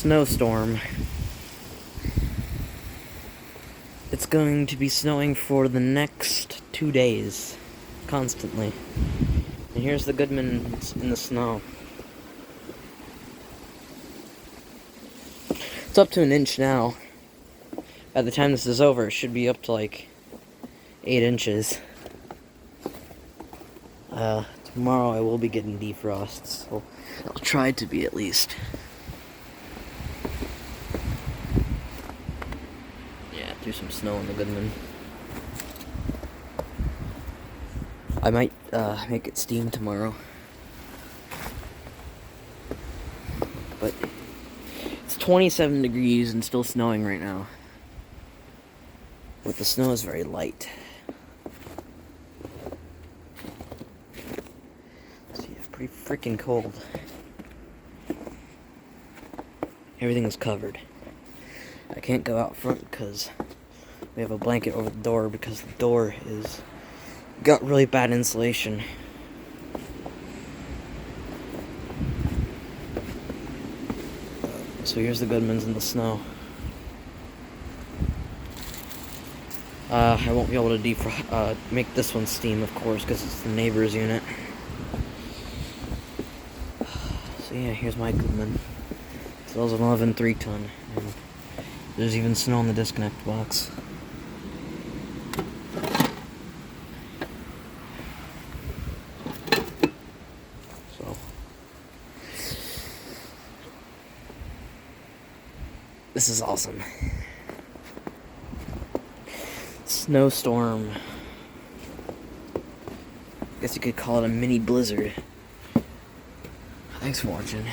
snowstorm. It's going to be snowing for the next 2 days, constantly. And here's the Goodman in the snow. It's up to an inch now. By the time this is over, it should be up to like 8 inches. Tomorrow I will be getting defrosts, so I'll try to be at least. Yeah, threw some snow on the Goodman. I might make it steam tomorrow. But it's 27 degrees and still snowing right now. But the snow is very light. So yeah, pretty freaking cold. Everything is covered. I can't go out front because we have a blanket over the door because the door is got really bad insulation. So here's the Goodmans in the snow. I won't be able to make this one steam, of course, because it's the neighbor's unit. So yeah, here's my Goodman. It sells an 11 3-ton, and there's even snow in the disconnect box. So this is awesome. Snowstorm. Guess you could call it a mini blizzard. Thanks for watching.